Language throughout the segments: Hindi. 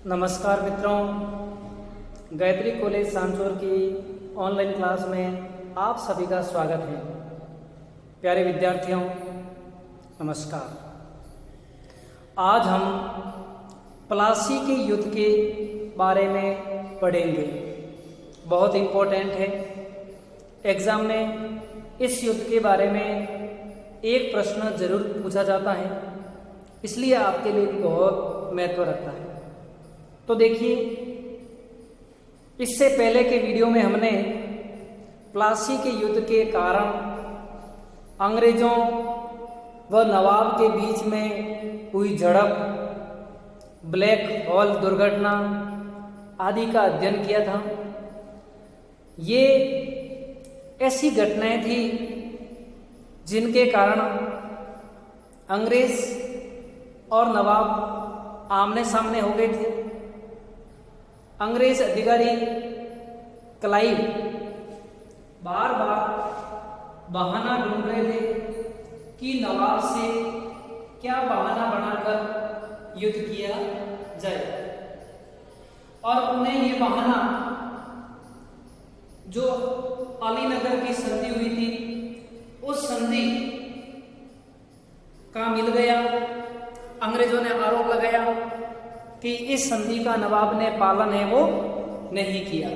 नमस्कार मित्रों, गायत्री कॉलेज सांचौर की ऑनलाइन क्लास में आप सभी का स्वागत है। प्यारे विद्यार्थियों, नमस्कार। आज हम प्लासी के युद्ध के बारे में पढ़ेंगे। बहुत इम्पोर्टेंट है। एग्ज़ाम में इस युद्ध के बारे में एक प्रश्न जरूर पूछा जाता है, इसलिए आपके लिए भी बहुत महत्व रखता है। तो देखिए, इससे पहले के वीडियो में हमने प्लासी के युद्ध के कारण, अंग्रेजों व नवाब के बीच में हुई झड़प, ब्लैक हॉल दुर्घटना आदि का अध्ययन किया था। ये ऐसी घटनाएं थी जिनके कारण अंग्रेज और नवाब आमने सामने हो गए थे। अंग्रेज अधिकारी क्लाइव बार बार बहाना ढूंढ रहे थे कि नवाब से क्या बहाना बनाकर युद्ध किया जाए, और उन्हें ये बहाना जो अलीनगर की संधि हुई थी, उस संधि का मिल गया। अंग्रेजों ने आरोप लगाया कि इस संधि का नवाब ने पालन है वो नहीं किया,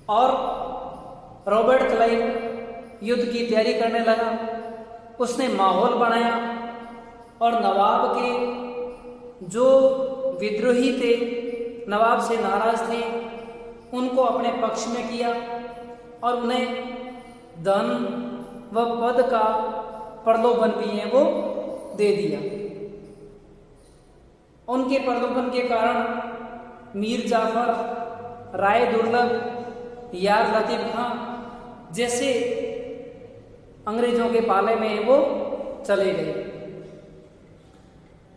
और रॉबर्ट क्लाइव युद्ध की तैयारी करने लगा। उसने माहौल बनाया और नवाब के जो विद्रोही थे, नवाब से नाराज थे, उनको अपने पक्ष में किया और उन्हें धन व पद का प्रलोभन भी है वो दे दिया। उनके प्रलोभन के कारण मीर जाफर, राय दुर्लभ, यार लतीफ खां जैसे अंग्रेजों के पाले में वो चले गए।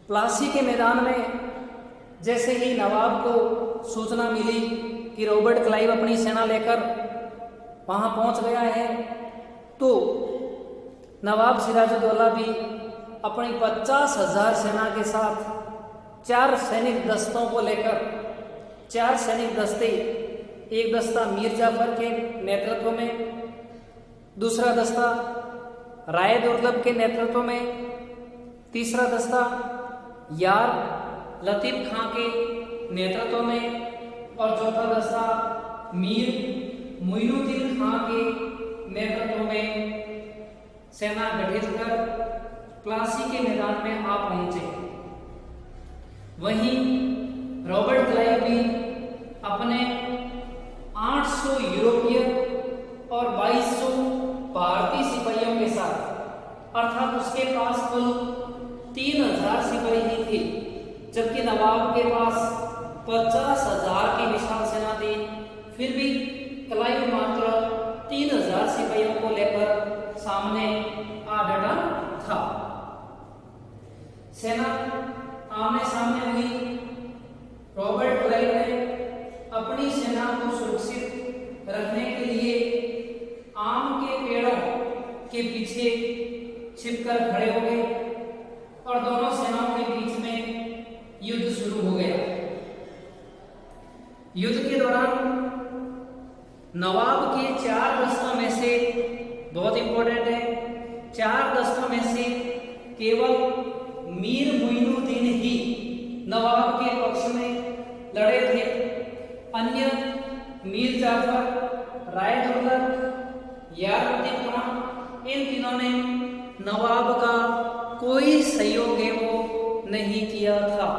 प्लासी के मैदान में जैसे ही नवाब को सूचना मिली कि रॉबर्ट क्लाइव अपनी सेना लेकर वहां पहुंच गया है, तो नवाब सिराजुद्दौला भी अपनी 50,000 सेना के साथ 4 सैनिक दस्तों को लेकर, 4 सैनिक दस्ते, एक दस्ता मीर जाफर के नेतृत्व में, दूसरा दस्ता राय दुर्लभ के नेतृत्व में, तीसरा दस्ता यार लतीफ खां के नेतृत्व में, और चौथा दस्ता मीर मोइनुद्दीन खां के नेतृत्व में सेना गठित कर प्लासी के मैदान में आ पहुंचे। वहीं रॉबर्ट क्लाइव भी अपने 800 यूरोपीय और 2200 भारतीय सिपाहियों के साथ, अर्थात उसके पास कुल 3000 सिपाही ही थे, जबकि नवाब के पास 50,000 की विशाल सेना थी। फिर भी क्लाइव मात्र 3000 सिपाहियों को लेकर सामने आ डटा था। सेना आमने सामने हुई। रॉबर्ट क्लाइव ने अपनी सेना को सुरक्षित रखने के लिए आम के पेड़ों के पीछे छिपकर खड़े हो गए और दोनों सेनाओं के बीच में युद्ध शुरू हो गया। युद्ध के दौरान नवाब के 4 दस्तों में से, बहुत इंपॉर्टेंट है, 4 दस्तों में से केवल मीर मोइनुद्दीन ही नवाब के पक्ष में लड़े थे। अन्य मीर जाफर, राय दुर्लभ, यार लतीफ खां, इन तीनों ने नवाब का कोई सहयोग वो नहीं किया था।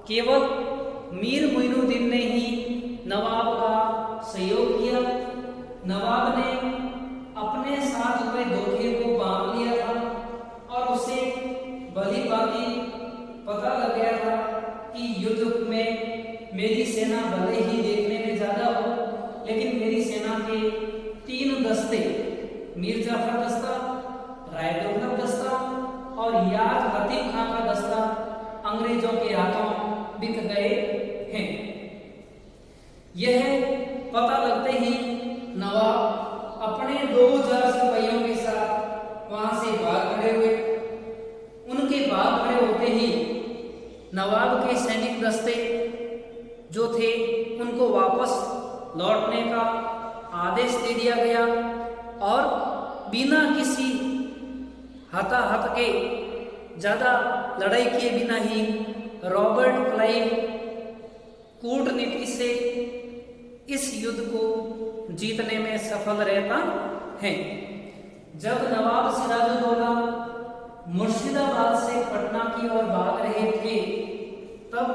केवल मीर मोइनुद्दीन ने ही नवाब का सहयोग किया। नवाब ने अपने साथ हुए धोखे को बांध लिया था और उसे भली भांति पता लग गया था कि युद्ध में मेरी सेना भले ही देखने में ज्यादा हो, लेकिन मेरी सेना के 3 दस्ते, मीर जाफर दस्ता, राय दुर्लभ दस्ता और यार लतीफ खां का दस्ता अंग्रेजों के हाथों बिक गए हैं। यह पता लगते ही नवाब अपने 2000 सिपाहियों के साथ वहां से भाग खड़े हुए। उनके भाग खड़े होते ही नवाब के सैनिक दस्ते जो थे उनको वापस लौटने का आदेश दे दिया गया और बिना किसी हताहत के, ज़्यादा लड़ाई किए बिना ही रॉबर्ट क्लाइव कूटनीति से इस युद्ध को जीतने में सफल रहता है। जब नवाब सिराजुद्दौला मुर्शिदाबाद से पटना की ओर भाग रहे थे तब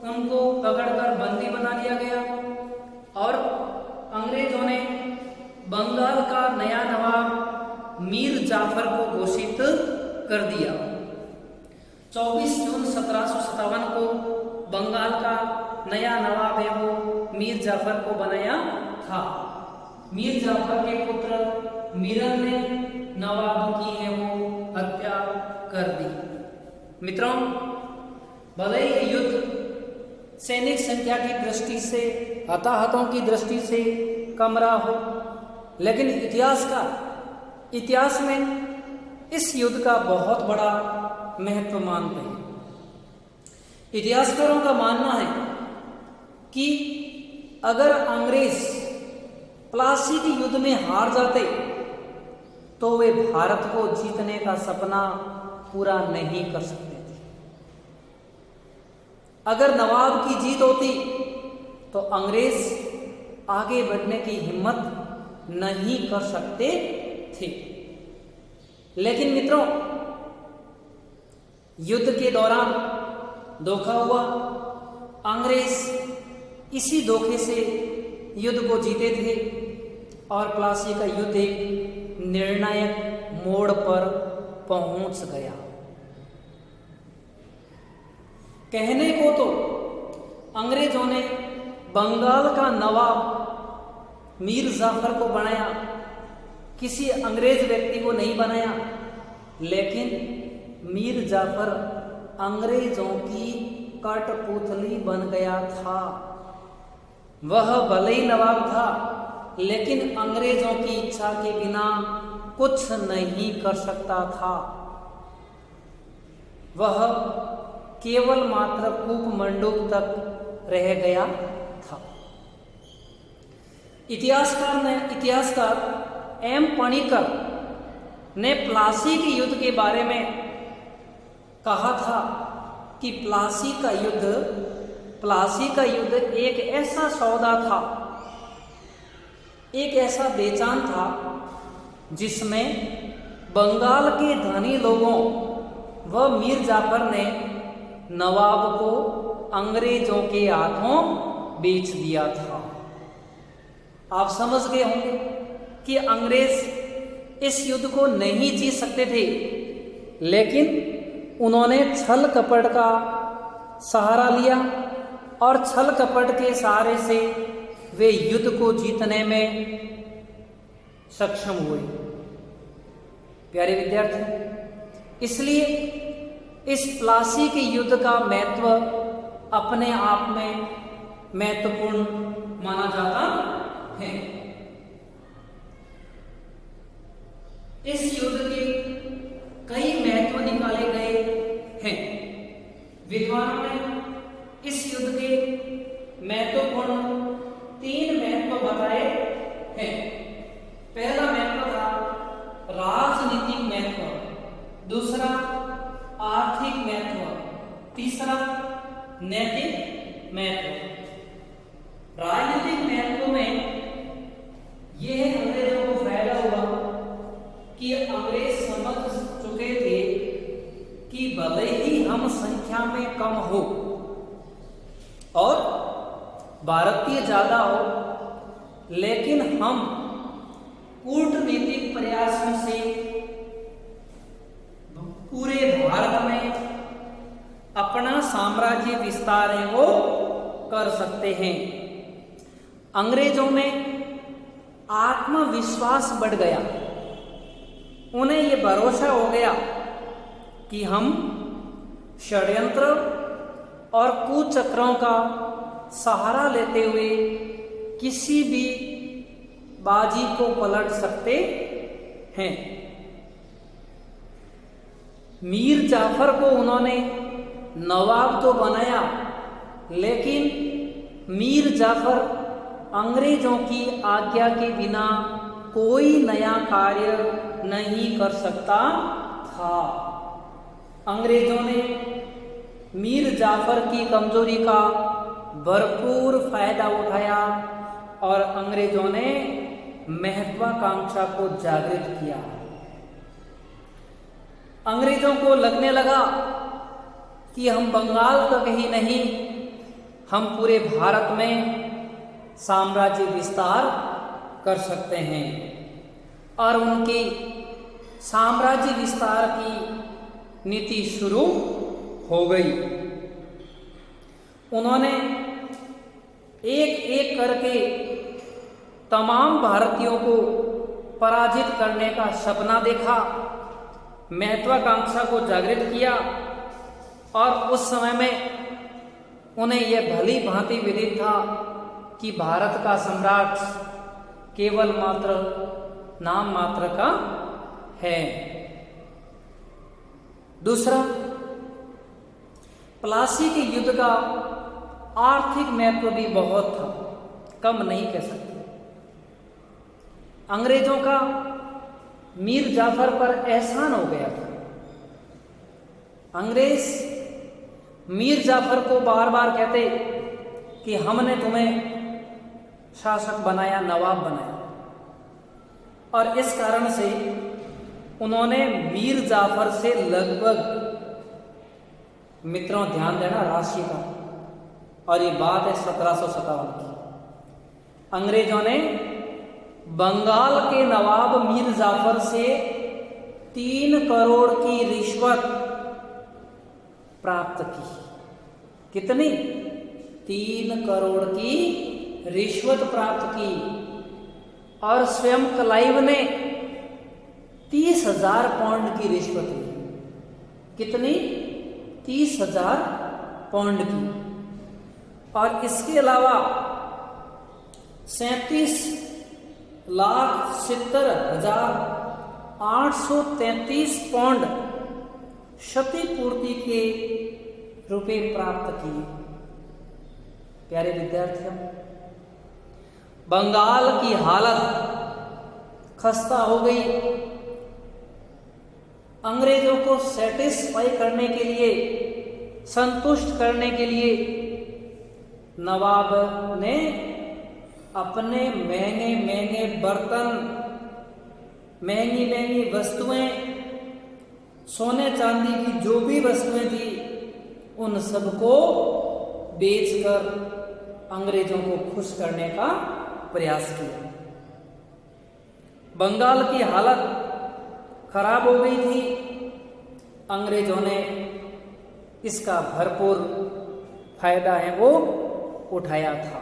उनको पकड़कर बंदी बना लिया गया और अंग्रेजों ने बंगाल का नया नवाब मीर जाफर को घोषित कर दिया। 24 जून 1757 को बंगाल का नया नवाब है वो मीर जाफर को बनाया था। मीर जाफर के पुत्र मीरन ने नवाब की है वो हत्या कर दी। मित्रों, भले ही युद्ध सैनिक संख्या की दृष्टि से, हताहतों की दृष्टि से कम रहा हो, लेकिन इतिहास में इस युद्ध का बहुत बड़ा महत्व मानते हैं। इतिहासकारों का मानना है कि अगर अंग्रेज प्लासी के युद्ध में हार जाते तो वे भारत को जीतने का सपना पूरा नहीं कर सकते थे। अगर नवाब की जीत होती तो अंग्रेज आगे बढ़ने की हिम्मत नहीं कर सकते थे। लेकिन मित्रों, युद्ध के दौरान धोखा हुआ। अंग्रेज इसी धोखे से युद्ध को जीते थे और प्लासी का युद्ध एक निर्णायक मोड़ पर पहुंच गया। कहने को तो अंग्रेजों ने बंगाल का नवाब मीर जाफर को बनाया, किसी अंग्रेज व्यक्ति को नहीं बनाया, लेकिन मीर जाफर अंग्रेजों की कठपुतली बन गया था। वह भले ही नवाब था, लेकिन अंग्रेजों की इच्छा के बिना कुछ नहीं कर सकता था। वह केवल मात्र कूपमंडूक तक रह गया था। इतिहासकार एम पणिकर ने प्लासी के युद्ध के बारे में कहा था कि प्लासी का युद्ध एक ऐसा सौदा था, एक ऐसा बेचान था जिसमें बंगाल के धनी लोगों व मीर जाफर ने नवाब को अंग्रेजों के हाथों बेच दिया था। आप समझ गए होंगे कि अंग्रेज इस युद्ध को नहीं जीत सकते थे, लेकिन उन्होंने छल कपट का सहारा लिया और छल कपट के सहारे से वे युद्ध को जीतने में सक्षम हुए। प्यारे विद्यार्थी, इसलिए इस प्लासी के युद्ध का महत्व अपने आप में महत्वपूर्ण माना जाता है। इस युद्ध के कई महत्व निकाले गए हैं। विद्वानों ने इस युद्ध के महत्वपूर्ण 3 महत्व बताए हैं। पहला महत्व था राजनीतिक महत्व, दूसरा आर्थिक महत्व, तीसरा नैतिक महत्व। राजनीतिक महत्व में यह अंग्रेजों को फायदा हुआ कि अंग्रेज समझ चुके थे कि भले ही हम संख्या में कम हो और भारतीय ज्यादा हो, लेकिन हम कूटनीतिक प्रयासों से पूरे भारत में अपना साम्राज्य विस्तार है वो कर सकते हैं। अंग्रेजों में आत्मविश्वास बढ़ गया। उन्हें ये भरोसा हो गया कि हम षड्यंत्र और कुचक्रों का सहारा लेते हुए किसी भी बाजी को पलट सकते हैं। मीर जाफर को उन्होंने नवाब तो बनाया, लेकिन मीर जाफर अंग्रेजों की आज्ञा के बिना कोई नया कार्य नहीं कर सकता था। अंग्रेजों ने मीर जाफर की कमजोरी का भरपूर फायदा उठाया और अंग्रेजों ने महत्वाकांक्षा को जागृत किया। अंग्रेजों को लगने लगा कि हम बंगाल तक ही नहीं, हम पूरे भारत में साम्राज्य विस्तार कर सकते हैं। और उनकी साम्राज्य विस्तार की नीति शुरू हो गई। उन्होंने एक एक करके तमाम भारतीयों को पराजित करने का सपना देखा, महत्वाकांक्षा को जागृत किया। और उस समय में उन्हें यह भली भांति विदित था कि भारत का सम्राट केवल मात्र नाम मात्र का है। दूसरा, प्लासी के युद्ध का आर्थिक महत्व भी बहुत था, कम नहीं कह सकते। अंग्रेजों का मीर जाफर पर एहसान हो गया था। अंग्रेज मीर जाफर को बार बार कहते कि हमने तुम्हें शासक बनाया, नवाब बनाया, और इस कारण से उन्होंने मीर जाफर से लगभग, मित्रों ध्यान देना राशि का, और ये बात है 1757 की, अंग्रेजों ने बंगाल के नवाब मीर जाफर से 3 करोड़ की रिश्वत प्राप्त की। कितनी? 3 करोड़ की रिश्वत प्राप्त की। और स्वयं क्लाइव ने 30,000 पाउंड की रिश्वत ली। कितनी? 30,000 पाउंड की। और इसके अलावा 37,70,833 पाउंड क्षतिपूर्ति के रुपए प्राप्त किए। प्यारे विद्यार्थियों, बंगाल की हालत खस्ता हो गई। अंग्रेजों को सेटिस्फाई करने के लिए, संतुष्ट करने के लिए नवाब ने अपने महंगे महंगे बर्तन, महंगी महंगी वस्तुएं, सोने चांदी की जो भी वस्तुएं थी, उन सबको बेचकर अंग्रेजों को खुश करने का प्रयास किया। बंगाल की हालत खराब हो गई थी। अंग्रेजों ने इसका भरपूर फायदा है वो उठाया था।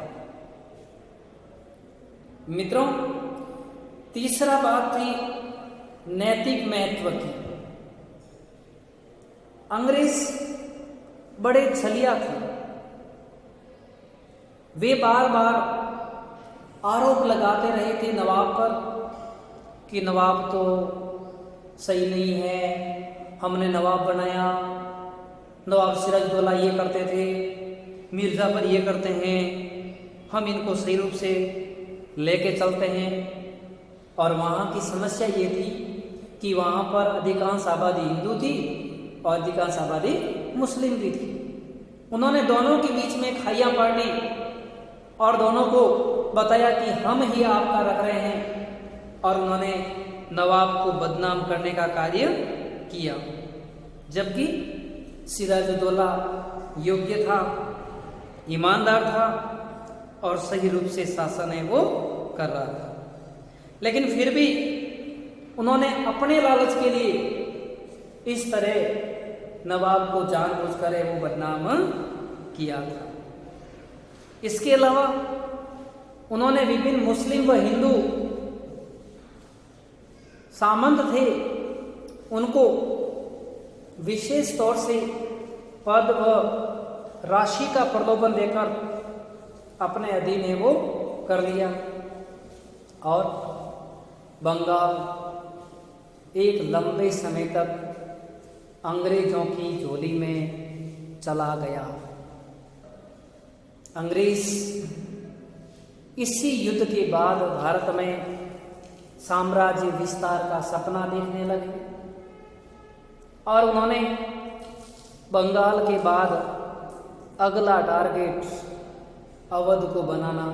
मित्रों, तीसरा बात थी नैतिक महत्व की। अंग्रेज बड़े छलिया थे। वे बार बार आरोप लगाते रहे थे नवाब पर कि नवाब तो सही नहीं है, हमने नवाब बनाया, नवाब सिराजुद्दौला ये करते थे, मीर जाफर ये करते हैं, हम इनको सही रूप से लेके चलते हैं। और वहाँ की समस्या ये थी कि वहाँ पर अधिकांश आबादी हिंदू थी और अधिकांश आबादी मुस्लिम भी थी। उन्होंने दोनों के बीच में खाइयाँ पार्टी और दोनों को बताया कि हम ही आपका रख रहे हैं, और उन्होंने नवाब को बदनाम करने का कार्य किया। जबकि सिराजुद्दौला योग्य था, ईमानदार था और सही रूप से शासन है वो कर रहा था। लेकिन फिर भी उन्होंने अपने लालच के लिए इस तरह नवाब को जानबूझकर वो बदनाम किया था। इसके अलावा उन्होंने विभिन्न मुस्लिम व हिंदू सामंत थे, उनको विशेष तौर से पद व राशि का प्रलोभन देकर अपने अधीन है वो कर लिया। और बंगाल एक लंबे समय तक अंग्रेजों की झोली में चला गया। अंग्रेज इसी युद्ध के बाद भारत में साम्राज्य विस्तार का सपना देखने लगे और उन्होंने बंगाल के बाद अगला टारगेट अवध को बनाना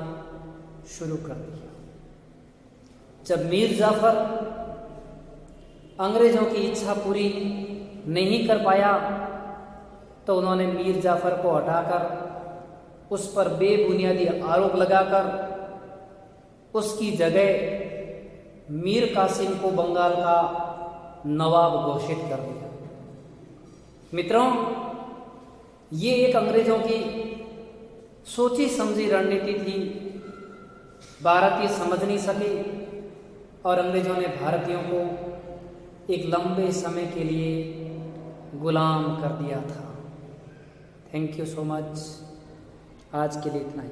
शुरू कर दिया। जब मीर जाफर अंग्रेजों की इच्छा पूरी नहीं कर पाया तो उन्होंने मीर जाफर को हटाकर उस पर बेबुनियादी आरोप लगाकर उसकी जगह मीर कासिम को बंगाल का नवाब घोषित कर दिया। मित्रों, ये एक अंग्रेजों की सोची समझी रणनीति थी। भारतीय समझ नहीं सके और अंग्रेजों ने भारतीयों को एक लंबे समय के लिए गुलाम कर दिया था। Thank you so much. आज के लिए इतना ही।